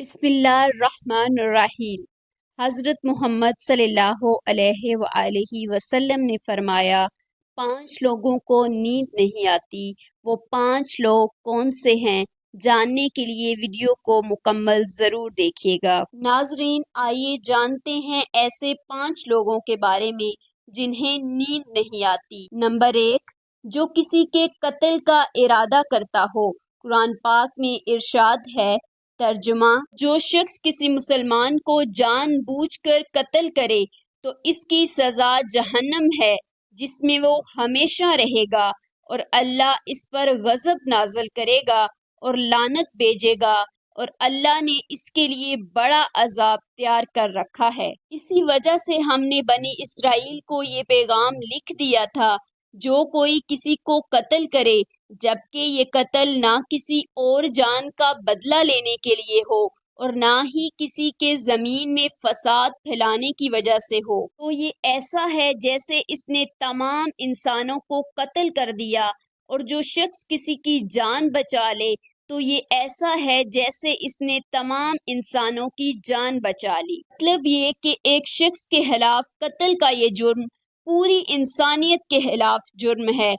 بسم اللہ الرحمن الرحیم۔ حضرت محمد صلی اللہ علیہ وآلہ وسلم نے فرمایا، 5 لوگوں کو نیند نہیں آتی، وہ 5 لوگ کون سے ہیں؟ جاننے کے لیے ویڈیو کو مکمل ضرور دیکھیے گا۔ ناظرین، آئیے جانتے ہیں ایسے 5 لوگوں کے بارے میں جنہیں نیند نہیں آتی۔ نمبر 1، جو کسی کے قتل کا ارادہ کرتا ہو۔ قرآن پاک میں ارشاد ہے، ترجمہ: جو شخص کسی مسلمان کو جان بوجھ کر قتل کرے تو اس کی سزا جہنم ہے، جس میں وہ ہمیشہ رہے گا، اور اللہ اس پر غضب نازل کرے گا اور لعنت بھیجے گا، اور اللہ نے اس کے لیے بڑا عذاب تیار کر رکھا ہے۔ اسی وجہ سے ہم نے بنی اسرائیل کو یہ پیغام لکھ دیا تھا، جو کوئی کسی کو قتل کرے جبکہ یہ قتل نہ کسی اور جان کا بدلہ لینے کے لیے ہو اور نہ ہی کسی کے زمین میں فساد پھیلانے کی وجہ سے ہو، تو یہ ایسا ہے جیسے اس نے تمام انسانوں کو قتل کر دیا، اور جو شخص کسی کی جان بچا لے تو یہ ایسا ہے جیسے اس نے تمام انسانوں کی جان بچا لی۔ مطلب یہ کہ ایک شخص کے خلاف قتل کا یہ جرم پوری انسانیت کے خلاف جرم ہے،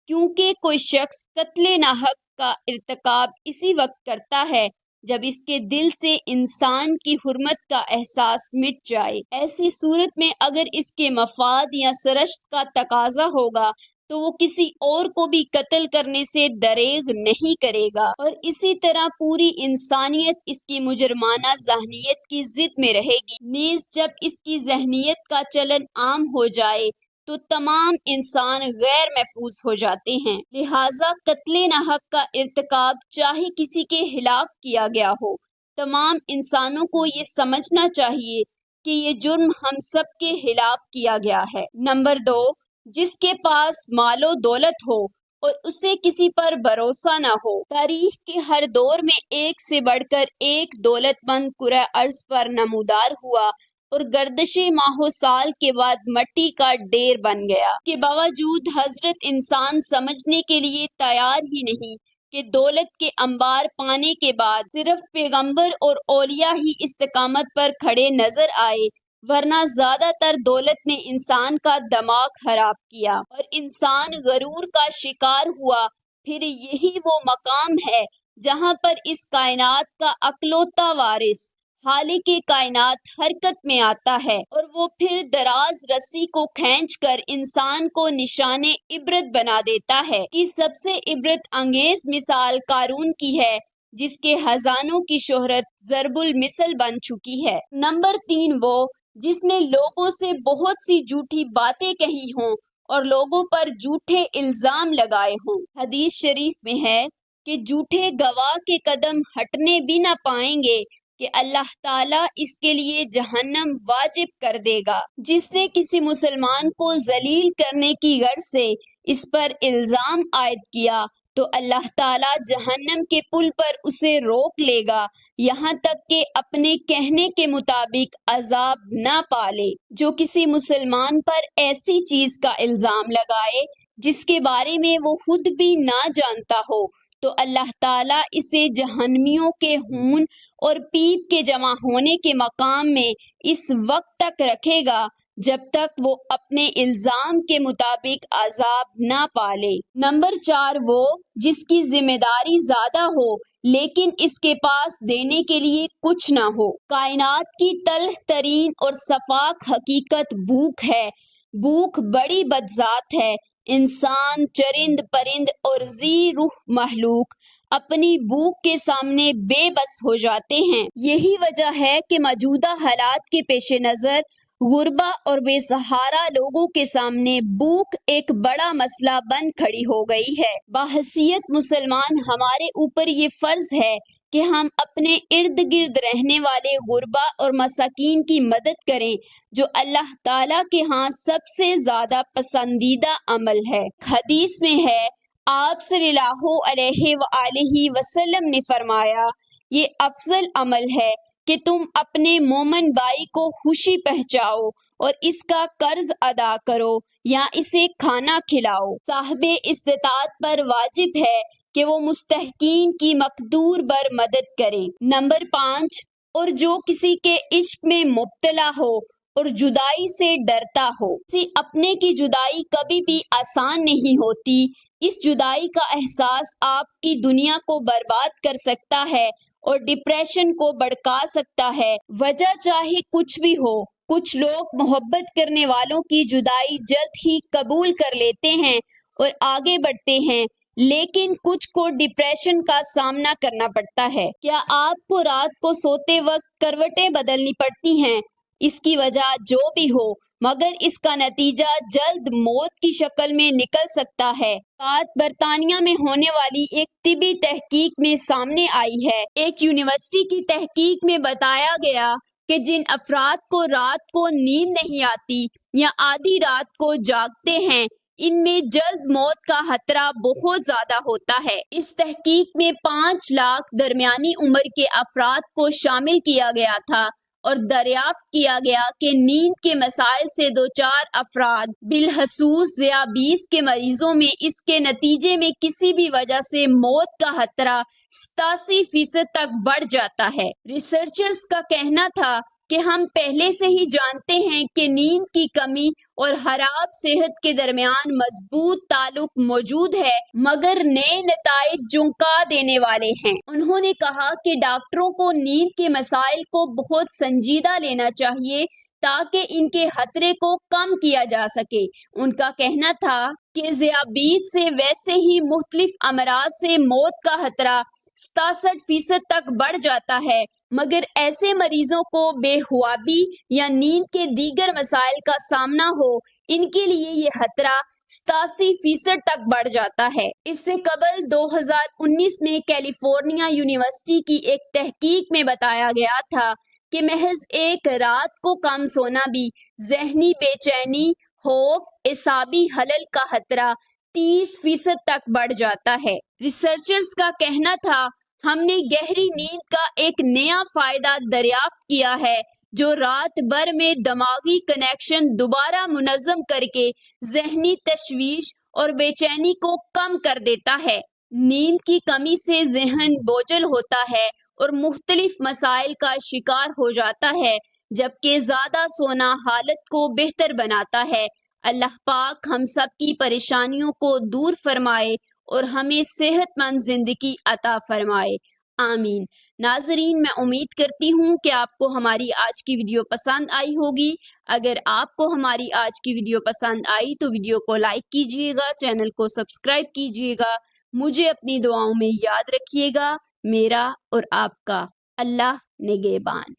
کیونکہ کوئی شخص قتل ناحق کا ارتکاب اسی وقت کرتا ہے جب اس کے دل سے انسان کی حرمت کا احساس مٹ جائے۔ ایسی صورت میں اگر اس کے مفاد یا سرشت کا تقاضا ہوگا تو وہ کسی اور کو بھی قتل کرنے سے دریغ نہیں کرے گا، اور اسی طرح پوری انسانیت اس کی مجرمانہ ذہنیت کی ضد میں رہے گی۔ نیز جب اس کی ذہنیت کا چلن عام ہو جائے تو تمام انسان غیر محفوظ ہو جاتے ہیں۔ لہٰذا قتل ناحق کا ارتکاب چاہے کسی کے خلاف کیا گیا ہو، تمام انسانوں کو یہ سمجھنا چاہیے کہ یہ جرم ہم سب کے خلاف کیا گیا ہے۔ نمبر 2، جس کے پاس مال و دولت ہو اور اسے کسی پر بھروسہ نہ ہو۔ تاریخ کے ہر دور میں ایک سے بڑھ کر ایک دولت مند کرۂ ارض پر نمودار ہوا اور گردش ماہ و سال کے بعد مٹی کا ڈھیر بن گیا۔ اس کے باوجود حضرت انسان سمجھنے کے لیے تیار ہی نہیں کہ دولت کے انبار پانے کے بعد صرف پیغمبر اور اولیاء ہی استقامت پر کھڑے نظر آئے، ورنہ زیادہ تر دولت نے انسان کا دماغ خراب کیا اور انسان غرور کا شکار ہوا۔ پھر یہی وہ مقام ہے جہاں پر اس کائنات کا اکلوتا وارث خالق کائنات حرکت میں آتا ہے، اور وہ پھر دراز رسی کو کھینچ کر انسان کو نشان عبرت بنا دیتا ہے۔ کہ سب سے عبرت انگیز مثال قارون کی ہے، جس کے خزانوں کی شہرت ضرب المثل بن چکی ہے۔ نمبر 3، وہ جس نے لوگوں سے بہت سی جھوٹی باتیں کہی ہوں اور لوگوں پر جھوٹے الزام لگائے ہوں۔ حدیث شریف میں ہے کہ جھوٹے گواہ کے قدم ہٹنے بھی نہ پائیں گے کہ اللہ تعالیٰ اس کے لیے جہنم واجب کر دے گا۔ جس نے کسی مسلمان کو ذلیل کرنے کی غرض سے اس پر الزام عائد کیا تو اللہ تعالیٰ جہنم کے پل پر اسے روک لے گا، یہاں تک کہ اپنے کہنے کے مطابق عذاب نہ پالے۔ جو کسی مسلمان پر ایسی چیز کا الزام لگائے جس کے بارے میں وہ خود بھی نہ جانتا ہو تو اللہ تعالیٰ اسے جہنمیوں کے خون اور پیپ کے جمع ہونے کے مقام میں اس وقت تک رکھے گا جب تک وہ اپنے الزام کے مطابق عذاب نہ پالے۔ نمبر 4، وہ جس کی ذمہ داری زیادہ ہو لیکن اس کے پاس دینے کے لیے کچھ نہ ہو۔ کائنات کی تلخ ترین اور شفاف حقیقت بھوک ہے۔ بھوک بڑی بدذات ہے۔ انسان، چرند پرند اور ذی روح مخلوق اپنی بھوک کے سامنے بے بس ہو جاتے ہیں۔ یہی وجہ ہے کہ موجودہ حالات کے پیش نظر غربا اور بے سہارا لوگوں کے سامنے بھوک ایک بڑا مسئلہ بن کھڑی ہو گئی ہے۔ بحیثیت مسلمان ہمارے اوپر یہ فرض ہے کہ ہم اپنے ارد گرد رہنے والے غربا اور مساکین کی مدد کریں، جو اللہ تعالیٰ کے ہاں سب سے زیادہ پسندیدہ عمل ہے۔ حدیث میں ہے، آپ صلی اللہ علیہ وآلہ وسلم نے فرمایا، یہ افضل عمل ہے کہ تم اپنے مومن بھائی کو خوشی پہنچاؤ اور اس کا قرض ادا کرو یا اسے کھانا کھلاؤ۔ صاحب استطاعت پر واجب ہے کہ وہ مستحقین کی مقدور بر مدد کریں۔ نمبر 5، اور جو کسی کے عشق میں مبتلا ہو اور جدائی سے ڈرتا ہو۔ کسی اپنے کی جدائی کبھی بھی آسان نہیں ہوتی۔ اس جدائی کا احساس آپ کی دنیا کو برباد کر سکتا ہے اور ڈپریشن کو بھڑکا سکتا ہے۔ وجہ چاہے کچھ بھی ہو، کچھ لوگ محبت کرنے والوں کی جدائی جلد ہی قبول کر لیتے ہیں اور آگے بڑھتے ہیں، لیکن کچھ کو ڈپریشن کا سامنا کرنا پڑتا ہے۔ کیا آپ کو رات کو سوتے وقت کروٹیں بدلنی پڑتی ہیں؟ اس کی وجہ جو بھی ہو، مگر اس کا نتیجہ جلد موت کی شکل میں نکل سکتا ہے۔ بات برطانیہ میں ہونے والی ایک طبی تحقیق میں سامنے آئی ہے۔ ایک یونیورسٹی کی تحقیق میں بتایا گیا کہ جن افراد کو رات کو نیند نہیں آتی یا آدھی رات کو جاگتے ہیں، ان میں جلد موت کا خطرہ بہت زیادہ ہوتا ہے۔ اس تحقیق میں 5 لاکھ درمیانی عمر کے افراد کو شامل کیا گیا تھا اور دریافت کیا گیا کہ نیند کے مسائل سے دوچار افراد، بالخصوص ذیابیطس کے مریضوں میں اس کے نتیجے میں کسی بھی وجہ سے موت کا خطرہ 87% تک بڑھ جاتا ہے۔ ریسرچرز کا کہنا تھا کہ ہم پہلے سے ہی جانتے ہیں کہ نیند کی کمی اور خراب صحت کے درمیان مضبوط تعلق موجود ہے، مگر نئے نتائج چونکا دینے والے ہیں۔ انہوں نے کہا کہ ڈاکٹروں کو نیند کے مسائل کو بہت سنجیدہ لینا چاہیے تاکہ ان کے خطرے کو کم کیا جا سکے۔ ان کا کہنا تھا کہ ذیابیطس سے ویسے ہی مختلف امراض سے موت کا خطرہ 67% تک بڑھ جاتا ہے، مگر ایسے مریضوں کو بے خوابی یا نیند کے دیگر مسائل کا سامنا ہو، ان کے لیے یہ خطرہ 87% تک بڑھ جاتا ہے۔ اس سے قبل 2019 میں کیلیفورنیا یونیورسٹی کی ایک تحقیق میں بتایا گیا تھا کہ محض ایک رات کو کم سونا بھی ذہنی بے چینی، خوف، اعصابی خلل کا خطرہ 30% تک بڑھ جاتا ہے۔ ریسرچرز کا کہنا تھا، ہم نے گہری نیند کا ایک نیا فائدہ دریافت کیا ہے جو رات بھر میں دماغی کنیکشن دوبارہ منظم کر کے ذہنی تشویش اور بے چینی کو کم کر دیتا ہے۔ نیند کی کمی سے ذہن بوجھل ہوتا ہے اور مختلف مسائل کا شکار ہو جاتا ہے، جبکہ زیادہ سونا حالت کو بہتر بناتا ہے۔ اللہ پاک ہم سب کی پریشانیوں کو دور فرمائے اور ہمیں صحت مند زندگی عطا فرمائے، آمین۔ ناظرین، میں امید کرتی ہوں کہ آپ کو ہماری آج کی ویڈیو پسند آئی ہوگی۔ اگر آپ کو ہماری آج کی ویڈیو پسند آئی تو ویڈیو کو لائک کیجیے گا، چینل کو سبسکرائب کیجیے گا، مجھے اپنی دعاؤں میں یاد رکھیے گا۔ میرا اور آپ کا اللہ نگہبان۔